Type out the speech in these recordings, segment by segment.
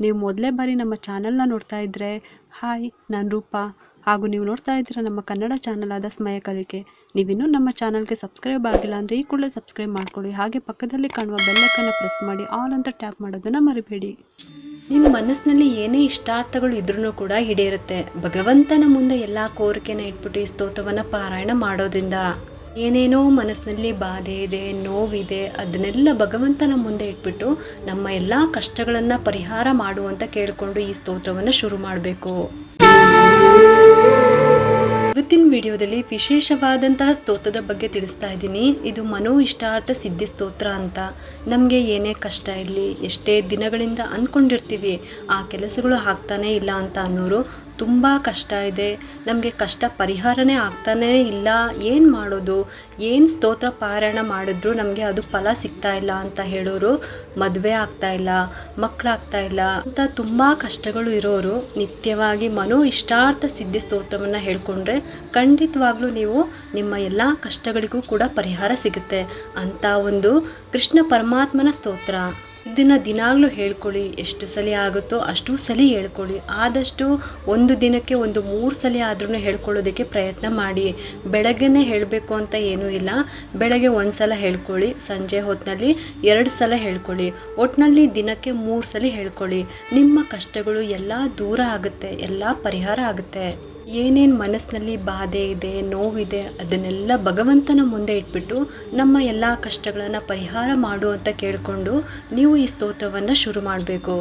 ನೀವು ಮೊದಲೇ ಬಾರಿ ನಮ್ಮ ಚಾನಲ್ನ ನೋಡ್ತಾ ಇದ್ದರೆ ಹಾಯ್, ನಾನು ರೂಪಾ. ಹಾಗೂ ನೀವು ನೋಡ್ತಾ ಇದ್ದೀರಾ ನಮ್ಮ ಕನ್ನಡ ಚಾನಲ್ ಆದ ಸ್ಮಯ ಕಲಿಕೆ. ನೀವಿನ್ನೂ ನಮ್ಮ ಚಾನಲ್ಗೆ ಸಬ್ಸ್ಕ್ರೈಬ್ ಆಗಿಲ್ಲ ಅಂದರೆ ಈ ಕೂಡಲೇ ಸಬ್ಸ್ಕ್ರೈಬ್ ಮಾಡ್ಕೊಳ್ಳಿ. ಹಾಗೆ ಪಕ್ಕದಲ್ಲಿ ಕಾಣುವ ಬೆಲ್ಲೈಕನ್ನ ಪ್ರೆಸ್ ಮಾಡಿ ಆಲ್ ಅಂತ ಟ್ಯಾಪ್ ಮಾಡೋದನ್ನು ಮರಿಬೇಡಿ. ನಿಮ್ಮ ಮನಸ್ಸಿನಲ್ಲಿ ಏನೇ ಇಷ್ಟಾರ್ಥಗಳು ಇದ್ರೂ ಕೂಡ ಈಡೇರುತ್ತೆ. ಭಗವಂತನ ಮುಂದೆ ಎಲ್ಲ ಕೋರಿಕೆನ ಇಟ್ಬಿಟ್ಟು ಈ ಸ್ತೋತ್ರವನ್ನು ಪಾರಾಯಣ ಮಾಡೋದ್ರಿಂದ ಏನೇನೋ ಮನಸ್ಸಿನಲ್ಲಿ ಬಾಧೆ ಇದೆ, ನೋವಿದೆ, ಅದನ್ನೆಲ್ಲ ಭಗವಂತನ ಮುಂದೆ ಇಟ್ಬಿಟ್ಟು ನಮ್ಮ ಎಲ್ಲ ಕಷ್ಟಗಳನ್ನು ಪರಿಹಾರ ಮಾಡುವಂತ ಕೇಳಿಕೊಂಡು ಈ ಸ್ತೋತ್ರವನ್ನು ಶುರು ಮಾಡಬೇಕು. ಇವತ್ತಿನ ವಿಡಿಯೋದಲ್ಲಿ ವಿಶೇಷವಾದಂತಹ ಸ್ತೋತ್ರದ ಬಗ್ಗೆ ತಿಳಿಸ್ತಾ ಇದ್ದೀನಿ. ಇದು ಮನೋ ಇಷ್ಟಾರ್ಥ ಸಿದ್ಧಿ ಸ್ತೋತ್ರ ಅಂತ. ನಮಗೆ ಏನೇ ಕಷ್ಟ ಇರಲಿ, ಎಷ್ಟೇ ದಿನಗಳಿಂದ ಅಂದ್ಕೊಂಡಿರ್ತೀವಿ ಆ ಕೆಲಸಗಳು ಆಗ್ತಾನೇ ಇಲ್ಲ ಅಂತ ಅನ್ನೋರು, ತುಂಬ ಕಷ್ಟ ಇದೆ, ನಮಗೆ ಕಷ್ಟ ಪರಿಹಾರನೇ ಆಗ್ತಾನೇ ಇಲ್ಲ, ಏನು ಮಾಡೋದು, ಏನು ಸ್ತೋತ್ರ ಪಾರಾಯಣ ಮಾಡಿದ್ರು ನಮಗೆ ಅದು ಫಲ ಸಿಗ್ತಾ ಇಲ್ಲ ಅಂತ ಹೇಳೋರು, ಮದುವೆ ಆಗ್ತಾ ಇಲ್ಲ, ಮಕ್ಕಳಾಗ್ತಾ ಇಲ್ಲ ಅಂತ ತುಂಬ ಕಷ್ಟಗಳು ಇರೋರು ನಿತ್ಯವಾಗಿ ಮನೋ ಇಷ್ಟಾರ್ಥ ಸಿದ್ಧಿ ಸ್ತೋತ್ರವನ್ನು ಹೇಳ್ಕೊಂಡ್ರೆ ಖಂಡಿತವಾಗ್ಲೂ ನೀವು ನಿಮ್ಮ ಎಲ್ಲ ಕಷ್ಟಗಳಿಗೂ ಕೂಡ ಪರಿಹಾರ ಸಿಗುತ್ತೆ ಅಂತ ಒಂದು ಕೃಷ್ಣ ಪರಮಾತ್ಮನ ಸ್ತೋತ್ರ. ಇದನ್ನು ದಿನಾಗಲೂ ಹೇಳ್ಕೊಳ್ಳಿ. ಎಷ್ಟು ಸಲ ಆಗುತ್ತೋ ಅಷ್ಟು ಸಲ ಹೇಳ್ಕೊಳ್ಳಿ. ಆದಷ್ಟು ಒಂದು ದಿನಕ್ಕೆ ಒಂದು 3 ಸಲ ಆದ್ರೂ ಹೇಳ್ಕೊಳ್ಳೋದಕ್ಕೆ ಪ್ರಯತ್ನ ಮಾಡಿ. ಬೆಳಗ್ಗೆನೇ ಹೇಳಬೇಕು ಅಂತ ಏನೂ ಇಲ್ಲ. ಬೆಳಗ್ಗೆ 1 ಸಲ ಹೇಳ್ಕೊಳ್ಳಿ, ಸಂಜೆ ಹೊತ್ತಿನಲ್ಲಿ 2 ಸಲ ಹೇಳ್ಕೊಳ್ಳಿ, ಒಟ್ಟಿನಲ್ಲಿ ದಿನಕ್ಕೆ 3 ಸಲ ಹೇಳ್ಕೊಳ್ಳಿ. ನಿಮ್ಮ ಕಷ್ಟಗಳು ಎಲ್ಲ ದೂರ ಆಗುತ್ತೆ, ಎಲ್ಲ ಪರಿಹಾರ ಆಗುತ್ತೆ. ಏನೇನು ಮನಸ್ಸಿನಲ್ಲಿ ಬಾಧೆ ಇದೆ, ನೋವಿದೆ, ಅದನ್ನೆಲ್ಲ ಭಗವಂತನ ಮುಂದೆ ಇಟ್ಬಿಟ್ಟು ನಮ್ಮ ಎಲ್ಲ ಕಷ್ಟಗಳನ್ನು ಪರಿಹಾರ ಮಾಡು ಅಂತ ಕೇಳಿಕೊಂಡು ನೀವು ಈ ಸ್ತೋತ್ರವನ್ನು ಶುರು ಮಾಡಬೇಕು.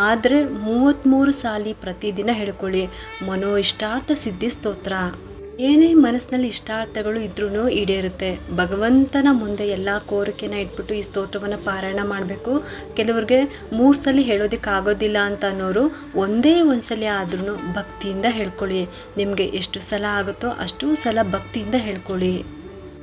ಆದರೆ 33 ಸಾಲಿ ಪ್ರತಿದಿನ ಹೇಳ್ಕೊಳ್ಳಿ. ಮನೋ ಇಷ್ಟಾರ್ಥ ಸಿದ್ಧಿ ಸ್ತೋತ್ರ. ಏನೇ ಮನಸ್ಸಿನಲ್ಲಿ ಇಷ್ಟಾರ್ಥಗಳು ಇದ್ರೂ ಈಡೇರುತ್ತೆ. ಭಗವಂತನ ಮುಂದೆ ಎಲ್ಲ ಕೋರಿಕೆನ ಇಟ್ಬಿಟ್ಟು ಈ ಸ್ತೋತ್ರವನ್ನು ಪಾರಾಯಣ ಮಾಡಬೇಕು. ಕೆಲವ್ರಿಗೆ 3 ಸಲ ಹೇಳೋದಕ್ಕೆ ಆಗೋದಿಲ್ಲ ಅಂತ ಅನ್ನೋರು ಒಂದೇ ಸಲ ಆದ್ರೂ ಭಕ್ತಿಯಿಂದ ಹೇಳ್ಕೊಳ್ಳಿ. ನಿಮಗೆ ಎಷ್ಟು ಸಲ ಆಗುತ್ತೋ ಅಷ್ಟು ಸಲ ಭಕ್ತಿಯಿಂದ ಹೇಳ್ಕೊಳ್ಳಿ.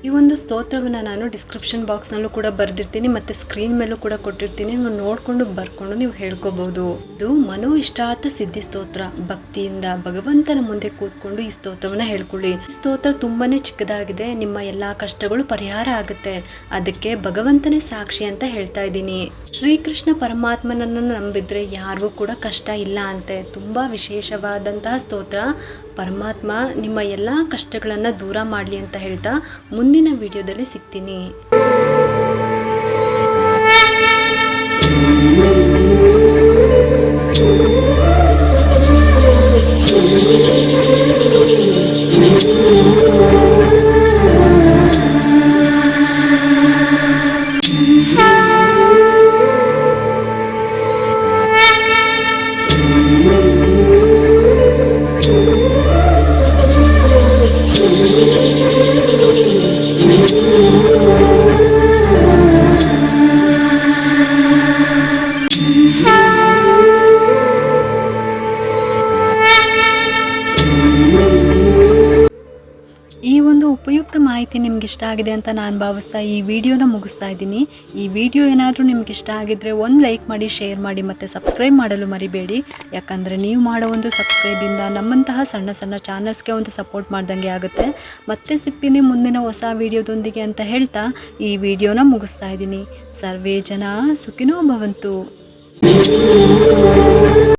ಈ ಒಂದು ಸ್ತೋತ್ರವನ್ನು ನಾನು ಡಿಸ್ಕ್ರಿಪ್ಷನ್ ಬಾಕ್ಸ್ನಲ್ಲೂ ಕೂಡ ಬರೆದಿರ್ತೀನಿ ಮತ್ತು ಸ್ಕ್ರೀನ್ ಮೇಲೂ ಕೂಡ ಕೊಟ್ಟಿರ್ತೀನಿ. ನೀವು ನೋಡಿಕೊಂಡು ಬರ್ಕೊಂಡು ನೀವು ಹೇಳ್ಕೋಬಹುದು. ಇದು ಮನೋ ಇಷ್ಟಾರ್ಥ ಸಿದ್ಧಿ ಸ್ತೋತ್ರ. ಭಕ್ತಿಯಿಂದ ಭಗವಂತನ ಮುಂದೆ ಕೂತ್ಕೊಂಡು ಈ ಸ್ತೋತ್ರವನ್ನು ಹೇಳ್ಕೊಳ್ಳಿ. ಈ ಸ್ತೋತ್ರ ತುಂಬಾನೇ ಚಿಕ್ಕದಾಗಿದೆ. ನಿಮ್ಮ ಎಲ್ಲಾ ಕಷ್ಟಗಳು ಪರಿಹಾರ ಆಗುತ್ತೆ. ಅದಕ್ಕೆ ಭಗವಂತನೇ ಸಾಕ್ಷಿ ಅಂತ ಹೇಳ್ತಾ ಇದ್ದೀನಿ. ಶ್ರೀಕೃಷ್ಣ ಪರಮಾತ್ಮನನ್ನು ನಂಬಿದ್ರೆ ಯಾರಿಗೂ ಕೂಡ ಕಷ್ಟ ಇಲ್ಲ ಅಂತೆ. ತುಂಬಾ ವಿಶೇಷವಾದಂತಹ ಸ್ತೋತ್ರ. ಪರಮಾತ್ಮ ನಿಮ್ಮ ಎಲ್ಲ ಕಷ್ಟಗಳನ್ನು ದೂರ ಮಾಡಲಿ ಅಂತ ಹೇಳ್ತಾ ಮುಂದಿನ ವಿಡಿಯೋದಲ್ಲಿ ಸಿಗ್ತೀನಿ. ಈ ಒಂದು ಉಪಯುಕ್ತ ಮಾಹಿತಿ ನಿಮ್ಗೆ ಇಷ್ಟ ಆಗಿದೆ ಅಂತ ನಾನು ಭಾವಿಸ್ತಾ ಈ ವಿಡಿಯೋನ ಮುಗಿಸ್ತಾ ಇದ್ದೀನಿ. ಈ ವಿಡಿಯೋ ಏನಾದರೂ ನಿಮ್ಗೆ ಇಷ್ಟ ಆಗಿದ್ರೆ ಒಂದು ಲೈಕ್ ಮಾಡಿ, ಶೇರ್ ಮಾಡಿ ಮತ್ತು ಸಬ್ಸ್ಕ್ರೈಬ್ ಮಾಡಲು ಮರಿಬೇಡಿ. ಯಾಕಂದರೆ ನೀವು ಮಾಡೋ ಒಂದು ಸಬ್ಸ್ಕ್ರೈಬಿಂದ ನಮ್ಮಂತಹ ಸಣ್ಣ ಸಣ್ಣ ಚಾನಲ್ಸ್ಗೆ ಒಂದು ಸಪೋರ್ಟ್ ಮಾಡ್ದಂಗೆ ಆಗುತ್ತೆ. ಮತ್ತೆ ಸಿಗ್ತೀನಿ ಮುಂದಿನ ಹೊಸ ವಿಡಿಯೋದೊಂದಿಗೆ ಅಂತ ಹೇಳ್ತಾ ಈ ವಿಡಿಯೋನ ಮುಗಿಸ್ತಾ ಇದ್ದೀನಿ. ಸರ್ವೇ ಜನ ಸುಖಿನೋ ಭವಂತು.